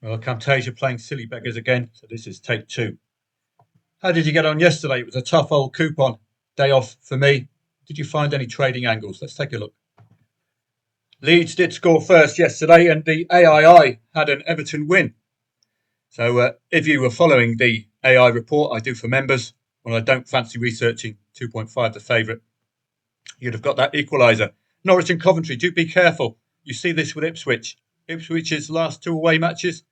Well, Camtasia playing silly beggars again, so this is take two. How did you get on yesterday? It was a tough old coupon day off for me. Did you find any trading angles? Let's take a look. Leeds did score first yesterday, and the AII had an Everton win. So if you were following the AI report I do for members, when I don't fancy researching 2.5 the favourite, you'd have got that equaliser. Norwich and Coventry, do be careful. You see this with Ipswich. Ipswich's last two away matches,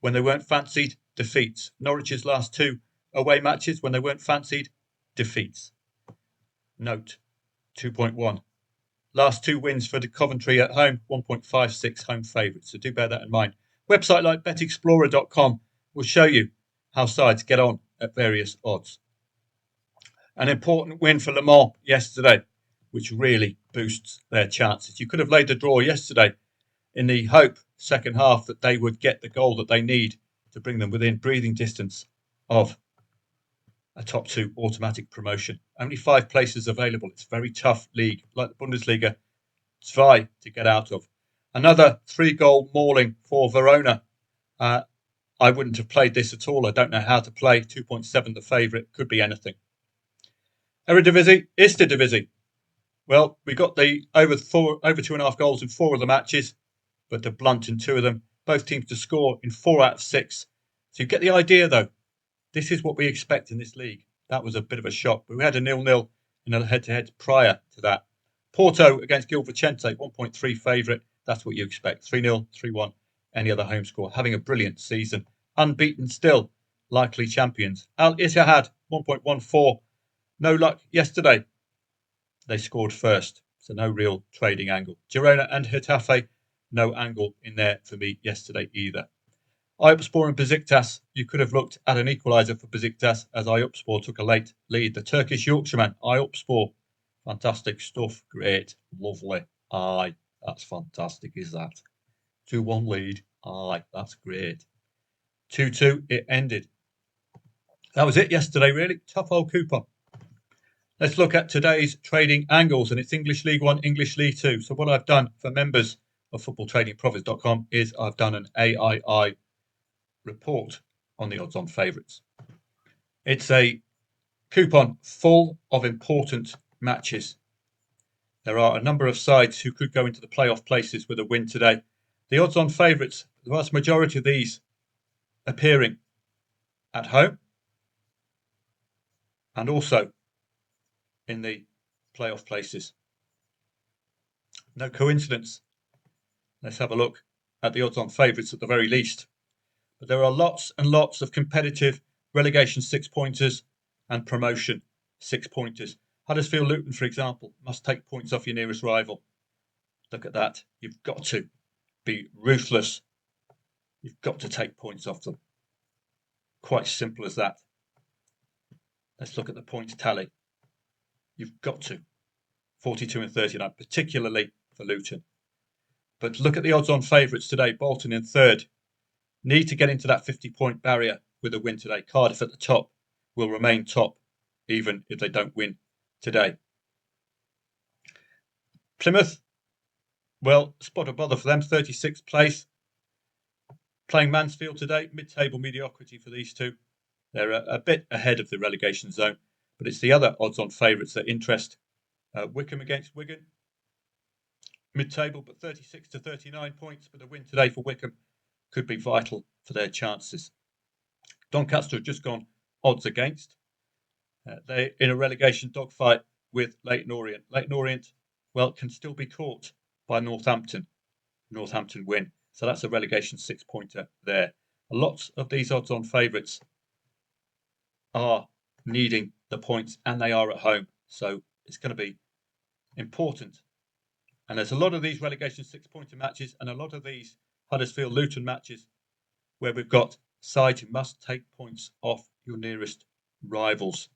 when they weren't fancied, defeats. Norwich's last two away matches, when they weren't fancied, defeats. Note 2.1. Last two wins for the Coventry at home, 1.56 home favourites. So do bear that in mind. Website like betexplorer.com will show you how sides get on at various odds. An important win for Le Mans yesterday, which really boosts their chances. You could have laid the draw yesterday in the hope, second half, that they would get the goal that they need to bring them within breathing distance of a top two automatic promotion. Only 5 places available. It's a very tough league, like the Bundesliga. Try to get out of. Another 3-goal mauling for Verona. I wouldn't have played this at all. I don't know how to play. 2.7 the favourite. Could be anything. Eredivisie, Eredivisie. Well, we got the over 2.5 goals in 4 of the matches, but the blunt in 2 of them. Both teams to score in 4 out of 6. So you get the idea, though. This is what we expect in this league. That was a bit of a shock. But we had a 0-0 in a head-to-head prior to that. Porto against Gil Vicente, 1.3 favourite. That's what you expect. 3-0, 3-1, any other home score. Having a brilliant season. Unbeaten still. Likely champions. Al Ittihad, 1.14. No luck yesterday. They scored first, so no real trading angle. Girona and Getafe, no angle in there for me yesterday either. Eyupspor and Besiktas, you could have looked at an equaliser for Besiktas as Eyupspor took a late lead. The Turkish Yorkshireman, Eyupspor, fantastic stuff, great, lovely. Aye, that's fantastic, is that? 2-1 lead, aye, that's great. 2-2, it ended. That was it yesterday, really. Tough old coupon. Let's look at today's trading angles, and it's English League 1, English League 2. So what I've done for members of FootballTradingProfits.com is I've done an AII report on the odds-on favourites. It's a coupon full of important matches. There are a number of sides who could go into the playoff places with a win today. The odds-on favourites, the vast majority of these appearing at home and also in the playoff places. No coincidence. Let's have a look at the odds-on favourites at the very least. But there are lots and lots of competitive relegation 6-pointers and promotion 6-pointers. Huddersfield Luton, for example, must take points off your nearest rival. Look at that. You've got to be ruthless. You've got to take points off them. Quite simple as that. Let's look at the points tally. You've got to. 42 and 39, particularly for Luton. But look at the odds-on favourites today. Bolton in third. Need to get into that 50-point barrier with a win today. Cardiff at the top will remain top, even if they don't win today. Plymouth, well, spot of bother for them, 36th place. Playing Mansfield today, mid-table mediocrity for these two. They're a bit ahead of the relegation zone, but it's the other odds-on favourites that interest. Wycombe against Wigan, mid-table, but 36 to 39 points. But a win today for Wycombe could be vital for their chances. Doncaster have just gone odds against. They're in a relegation dogfight with Leyton Orient. Leyton Orient, well, can still be caught by Northampton. Northampton win. So that's a relegation 6-pointer there. Lots of these odds-on favourites are needing the points, and they are at home. So it's going to be important. And there's a lot of these relegation 6-pointer matches and a lot of these Huddersfield Luton matches where we've got sides who must take points off your nearest rivals.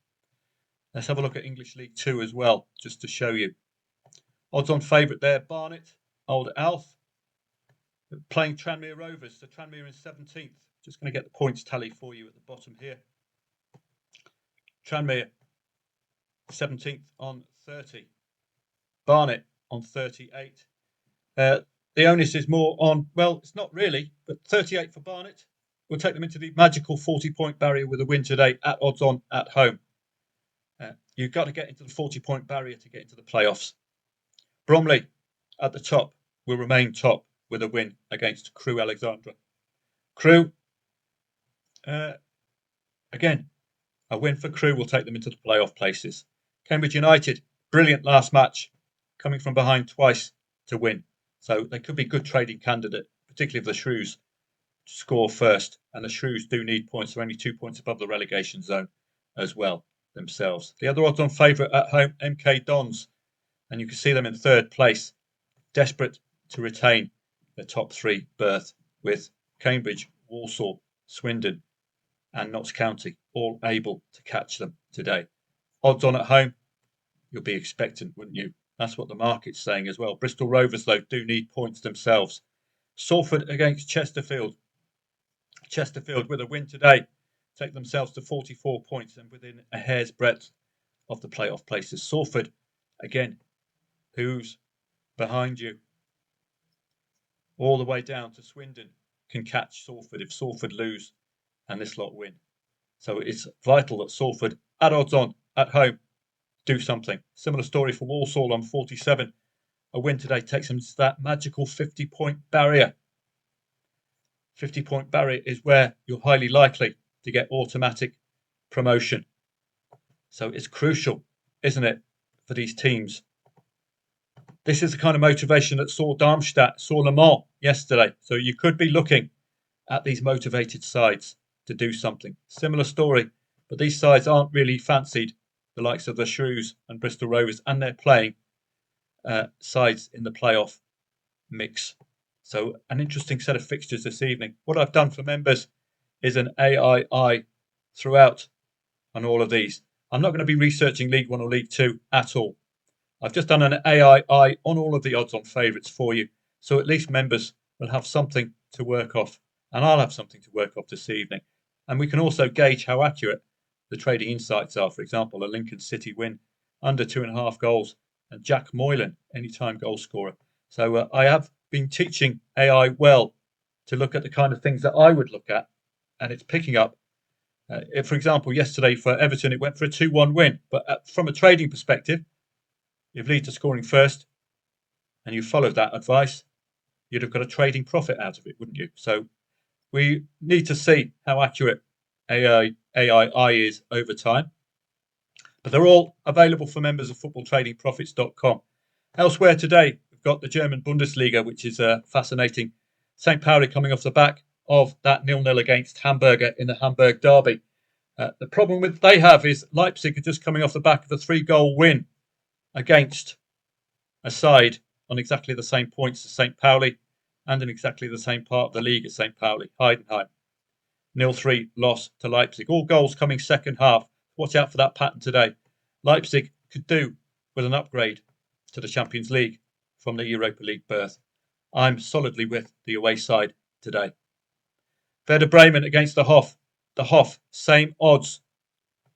Let's have a look at English League 2 as well, just to show you. Odds-on favourite there, Barnet, old Alf, playing Tranmere Rovers. So Tranmere in 17th. Just going to get the points tally for you at the bottom here. Tranmere 17th on 30. Barnet on 38. the onus is more on, well, it's not really, but 38 for Barnet. We'll take them into the magical 40-point barrier with a win today at odds on at home. You've got to get into the 40-point barrier to get into the playoffs. Bromley at the top will remain top with a win against Crewe Alexandra. Crewe, again, a win for Crewe will take them into the playoff places. Cambridge United, brilliant last match, coming from behind twice to win. So they could be a good trading candidate, particularly if the Shrews score first. And the Shrews do need points. They're only 2 points above the relegation zone as well themselves. The other odds-on favourite at home, MK Dons. And you can see them in third place, desperate to retain the top three berth with Cambridge, Walsall, Swindon and Notts County all able to catch them today. Odds on at home, you'll be expectant, wouldn't you? That's what the market's saying as well. Bristol Rovers, though, do need points themselves. Salford against Chesterfield. Chesterfield, with a win today, take themselves to 44 points and within a hair's breadth of the playoff places. Salford, again, who's behind you? All the way down to Swindon can catch Salford if Salford lose and this lot win. So it's vital that Salford, at odds on, at home, do something. Similar story for Walsall on 47. A win today takes them to that magical 50-point barrier. 50-point barrier is where you're highly likely to get automatic promotion. So it's crucial, isn't it, for these teams? This is the kind of motivation that saw Darmstadt, saw Le Mans yesterday. So you could be looking at these motivated sides to do something. Similar story, but these sides aren't really fancied, the likes of the Shrews and Bristol Rovers, and they're playing sides in the playoff mix. So an interesting set of fixtures this evening. What I've done for members is an AII throughout on all of these. I'm not going to be researching League One or League Two at all. I've just done an AII on all of the odds on favourites for you. So at least members will have something to work off. And I'll have something to work off this evening. And we can also gauge how accurate the trading insights are. For example, a Lincoln City win under 2.5 goals and Jack Moylan, anytime goal scorer. So I have been teaching AI well to look at the kind of things that I would look at. And it's picking up. For example, yesterday for Everton, it went for a 2-1 win. But from a trading perspective, if Leeds are scoring first and you followed that advice, you'd have got a trading profit out of it, wouldn't you? So we need to see how accurate AII is over time. But they're all available for members of FootballTradingProfits.com. Elsewhere today, we've got the German Bundesliga, which is fascinating. St. Pauli coming off the back of that 0-0 against Hamburg in the Hamburg derby. The problem they have is Leipzig are just coming off the back of a 3-goal win against a side on exactly the same points as St. Pauli and in exactly the same part of the league as St. Pauli, Heidenheim. 0-3 loss to Leipzig. All goals coming second half. Watch out for that pattern today. Leipzig could do with an upgrade to the Champions League from the Europa League berth. I'm solidly with the away side today. Werder Bremen against the Hoff. The Hoff, same odds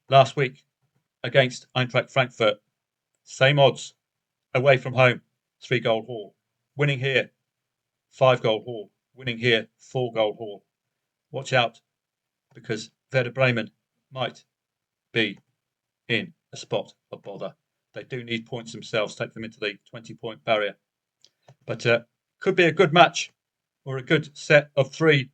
last week against Eintracht Frankfurt. Same odds away from home, 3-goal haul. Winning here, 5-goal haul. Winning here, 4-goal haul. Watch out, because Werder Bremen might be in a spot of bother. They do need points themselves, take them into the 20-point barrier. But could be a good match or a good set of three,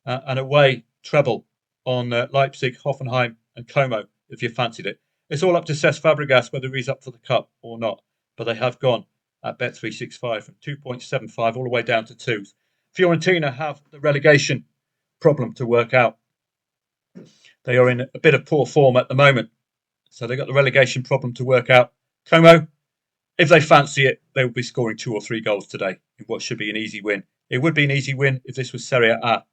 an away treble on Leipzig, Hoffenheim and Como, if you fancied it. It's all up to Cesc Fabregas whether he's up for the cup or not. But they have gone at Bet365 from 2.75 all the way down to 2s. Fiorentina have the relegation problem to work out. They are in a bit of poor form at the moment. So they've got the relegation problem to work out. Como, if they fancy it, they will be scoring 2 or 3 goals today in what should be an easy win. It would be an easy win if this was SerieA,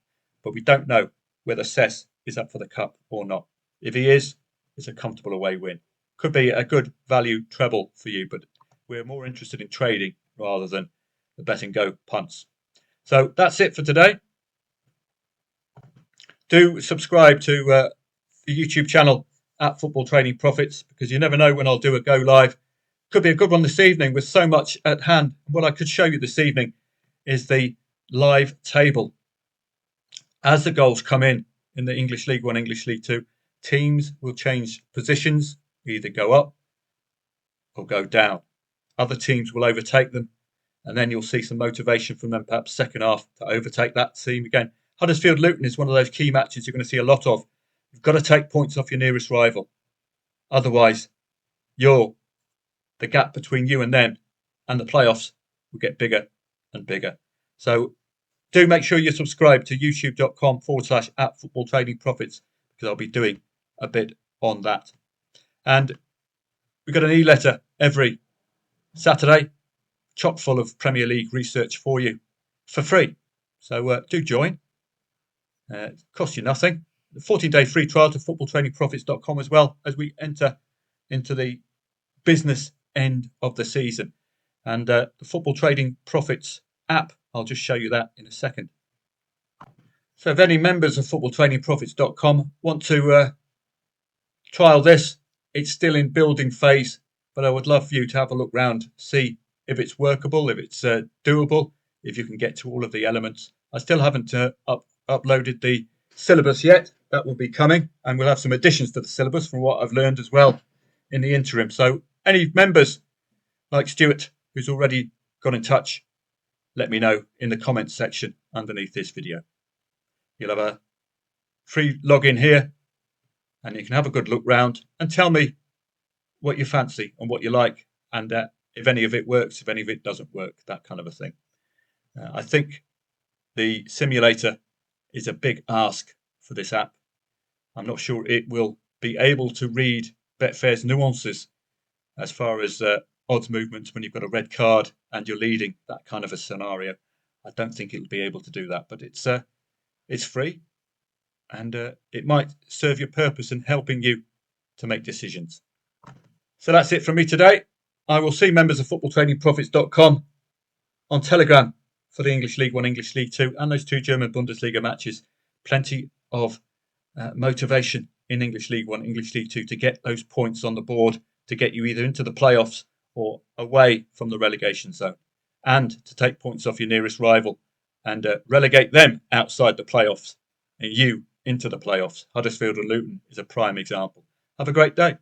but we don't know whether Cesc is up for the cup or not. If he is, it's a comfortable away win. Could be a good value treble for you, but we're more interested in trading rather than the bet and go punts. So that's it for today. Do subscribe to the YouTube channel at Football Trading Profits, because you never know when I'll do a go live. Could be a good one this evening with so much at hand. What I could show you this evening is the live table. As the goals come in the English League 1, English League 2, teams will change positions, either go up or go down. Other teams will overtake them, and then you'll see some motivation from them, perhaps second half, to overtake that team again. Huddersfield Luton is one of those key matches you're going to see a lot of. You've got to take points off your nearest rival. Otherwise, the gap between you and them and the playoffs will get bigger and bigger. So do make sure you subscribe to youtube.com/@FootballTradingProfits, because I'll be doing a bit on that. And we've got an e-letter every Saturday, chock full of Premier League research for you for free. So do join. It costs you nothing. The 14-day free trial to FootballTradingProfits.com as well, as we enter into the business end of the season. And the Football Trading Profits app, I'll just show you that in a second. So if any members of FootballTradingProfits.com want to trial this, it's still in building phase, but I would love for you to have a look round, see if it's workable, if it's doable, if you can get to all of the elements. I still haven't uploaded the syllabus yet. That will be coming, and we'll have some additions to the syllabus from what I've learned as well in the interim. So any members like Stuart who's already got in touch, let me know in the comments section underneath this video. You'll have a free login here, and you can have a good look round and tell me what you fancy and what you like, and if any of it works, if any of it doesn't work, that kind of a thing. I think the simulator is a big ask for this app. I'm not sure it will be able to read Betfair's nuances as far as odds movements when you've got a red card and you're leading, that kind of a scenario. I don't think it'll be able to do that, but it's free, and it might serve your purpose in helping you to make decisions. So that's it from me today. I will see members of FootballTradingProfits.com on Telegram for the English League 1, English League 2, and those 2 German Bundesliga matches. Plenty of motivation in English League 1, English League 2 to get those points on the board, to get you either into the playoffs or away from the relegation zone, and to take points off your nearest rival and relegate them outside the playoffs and you into the playoffs. Huddersfield and Luton is a prime example. Have a great day.